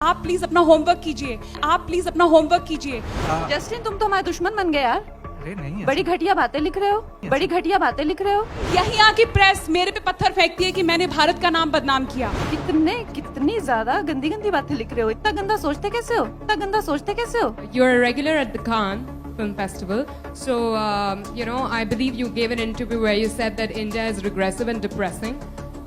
आप प्लीज अपना होमवर्क कीजिए, आप प्लीज अपना होमवर्क कीजिए। जस्टिन, तुम तो हमारे दुश्मन बन गए यार। अरे नहीं, बड़ी घटिया बातें लिख रहे हो, बड़ी घटिया बातें लिख रहे हो। यही आके प्रेस मेरे पे पत्थर फेंकती है कि मैंने भारत का नाम बदनाम किया। कितनी ज्यादा गंदी गंदी बातें लिख रहे हो। इतना गंदा सोचते कैसे हो, इतना गंदा सोचते कैसे हो। You're a regular at the Cannes Film Festival, so I believe you gave an interview where you said that India is regressive and depressing.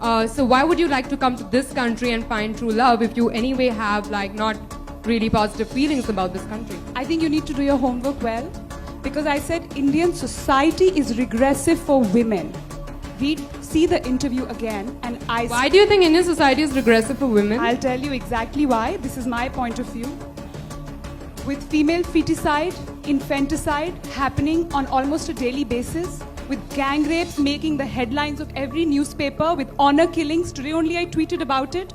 So why would you like to come to this country and find true love if you anyway have not really positive feelings about this country? I think you need to do your homework well, because I said Indian society is regressive for women. See the interview again, and Why do you think Indian society is regressive for women? I'll tell you exactly why. This is my point of view. With female feticide, infanticide happening on almost a daily basis, with gang rapes making the headlines of every newspaper, with honor killings. Today only I tweeted about it.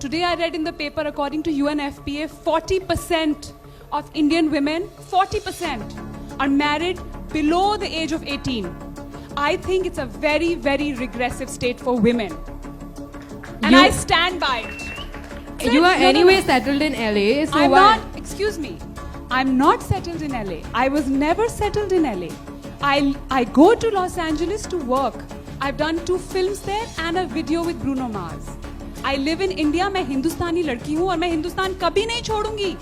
Today I read in the paper, according to UNFPA, 40% of Indian women, 40% are married below the age of 18. I think it's a very, very regressive state for women. And I stand by it. You are No, anyway no. settled in LA, so I'm why? not, excuse me, I'm not settled in LA. I was never settled in LA. I go to Los Angeles to work. I've done 2 films there and a video with Bruno Mars. I live in India. मैं हिंदुस्तानी लड़की हूँ और मैं हिंदुस्तान कभी नहीं छोड़ूंगी।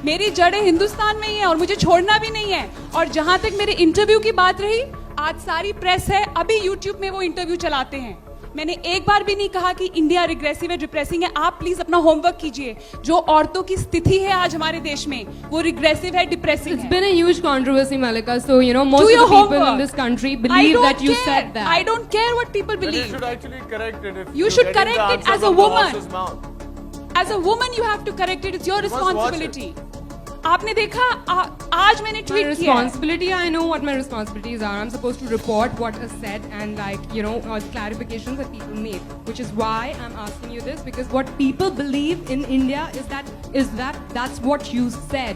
मेरी जड़ें हिंदुस्तान में ही है और मुझे छोड़ना भी नहीं है। और जहां तक मेरे इंटरव्यू की बात रही, आज सारी प्रेस है, अभी यूट्यूब में वो इंटरव्यू चलाते हैं। मैंने एक बार भी नहीं कहा कि इंडिया रिग्रेसिव है, डिप्रेसिंग है। आप प्लीज अपना होमवर्क कीजिए। जो औरतों की स्थिति है आज हमारे देश में, वो रिग्रेसिव है, डिप्रेसिंग It's है। been a huge controversy, Malika. So most Do of your the people homework. in this country I believe don't that you care. said that. I don't care what people Then you believe. should actually correct it. If You you're should getting the correct it answer as a from the woman. horse's mouth. As a woman, you have to correct it. It's your You must watch responsibility. आपने देखा, आज मैंने My tweet किया है। responsibility, I know what my responsibilities are. I'm supposed to report what is said and clarifications that people made, which is why I'm asking you this, because what people believe in India is that that's what you said.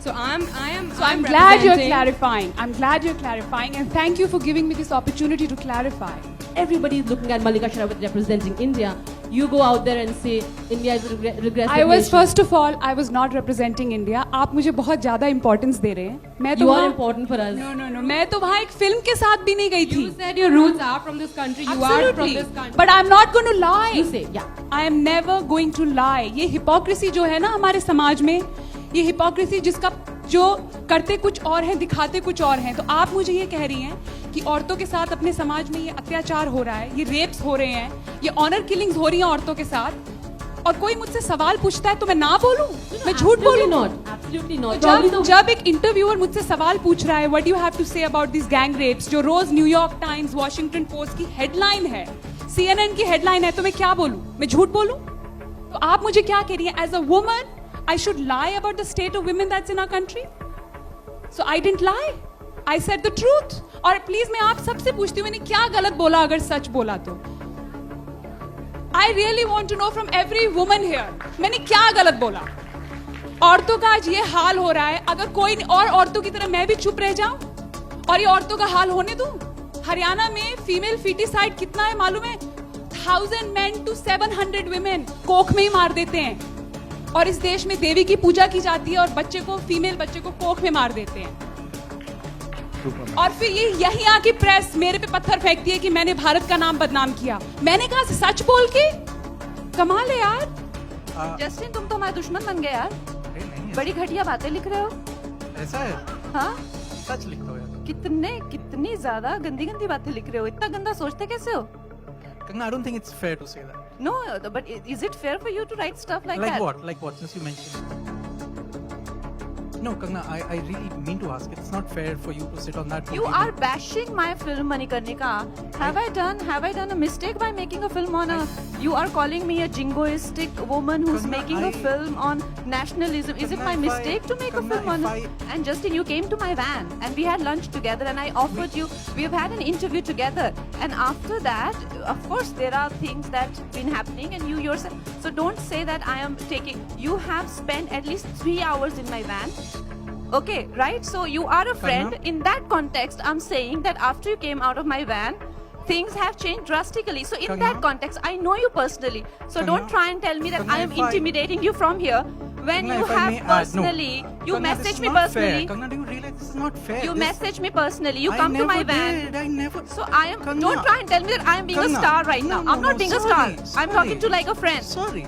So I'm I'm glad you're representing- clarifying. I'm glad you're clarifying, and thank you for giving me this opportunity to clarify. Everybody is looking at Malika Sherawat representing India. You go out there and say India is a regressive I was nation. first of all, I was not representing India. आप मुझे बहुत ज्यादा importance दे रहे हैं। मैं तो You are वहाँ- important for us. No. मैं तो वहाँ एक फिल्म के साथ भी नहीं गई थी। You said your roots are from this country. You are from this country. But I'm not going to lie. You say, yeah. I am never going to lie. ये hypocrisy जो है ना हमारे समाज में, ये hypocrisy जिसका जो करते कुछ और हैं, दिखाते कुछ और हैं। तो आप मुझे ये कह रही हैं कि औरतों के साथ अपने समाज में ये अत्याचार हो रहा है, ये रेप्स हो रहे हैं, ये ऑनर किलिंग्स हो रही हैं औरतों के साथ, और कोई मुझसे सवाल पूछता है तो मैं ना बोलूं, मैं झूठ बोलूं? not. Absolutely not. तो Probably जब एक इंटरव्यूअर मुझसे सवाल पूछ रहा है, what you have to say about this gang rapes, जो रोज न्यूयॉर्क टाइम्स, वॉशिंगटन पोस्ट की हेडलाइन है, CNN की हेडलाइन है, तो मैं क्या बोलूं? मैं झूठ बोलूं? तो आप मुझे क्या कह रही हैं? As a woman I should lie about the state of women that's in our country? So I didn't lie, I said the truth. और प्लीज मैं आप सबसे पूछती हूँ, मैंने क्या गलत बोला? अगर सच बोला तो I really want to know from every woman here, मैंने क्या गलत बोला? औरतों का आज ये हाल हो रहा है, अगर कोई और औरतों की तरह मैं भी चुप रह जाऊं और ये औरतों का हाल होने दूं? हरियाणा में फीमेल फीटिसाइड कितना है मालूम है? 1000 men to 700 women कोख में ही मार देते हैं। और इस देश में देवी की पूजा की जाती है और बच्चे को, फीमेल बच्चे को कोख में मार देते हैं। और फिर ये यही आके प्रेस मेरे पे पत्थर फेंकती है कि मैंने भारत का नाम बदनाम किया। मैंने कहा सच बोल के? कमाल है यार। जस्टिन, तुम तो हमारे दुश्मन बन गए यार। अरे नहीं, बड़ी घटिया बातें लिख रहे हो। ऐसा है, हाँ, सच लिखता हो यार। कितनी ज्यादा गंदी गंदी बातें लिख रहे हो। इतना गंदा सोचते कैसे हो? Kangna, I don't think it's fair to say that. No, but is it fair for you to write stuff like that? Like what? Since you mentioned. No, Kangna, I really mean to ask. It's not fair for you to sit on that. You podium are and- bashing my film Manikarnika. Have I done a mistake by making a film on a? You are calling me a jingoistic woman who's Kangna, making a film on nationalism. Is it Kangna, my if mistake to make a Kangna, film on? if And Justin, you came to my van and we had lunch together, and I offered you. We've had an interview together, and after that, of course, there are things that's been happening, and you yourself. So don't say that I am taking. You have spent at least 3 hours in my van. Okay, right? So you are a friend. Kangna? In that context, I'm saying that after you came out of my van, things have changed drastically. So in Kangna? that context, I know you personally. So Kangna? don't try and tell me that Kangna, I am if I- intimidating you from here. When Kangna, you if I have may add- no. personally, you Kangna, this message is me not personally. Fair. Kangna, do you realize this is not fair? You This- message me personally. You I come to my never van. did. I never. So I am. Kangna. Don't try and tell me that I am being a Kangna. star right No, now. no, I'm not no, being sorry, a star. I'm talking to sorry. like a friend. Sorry.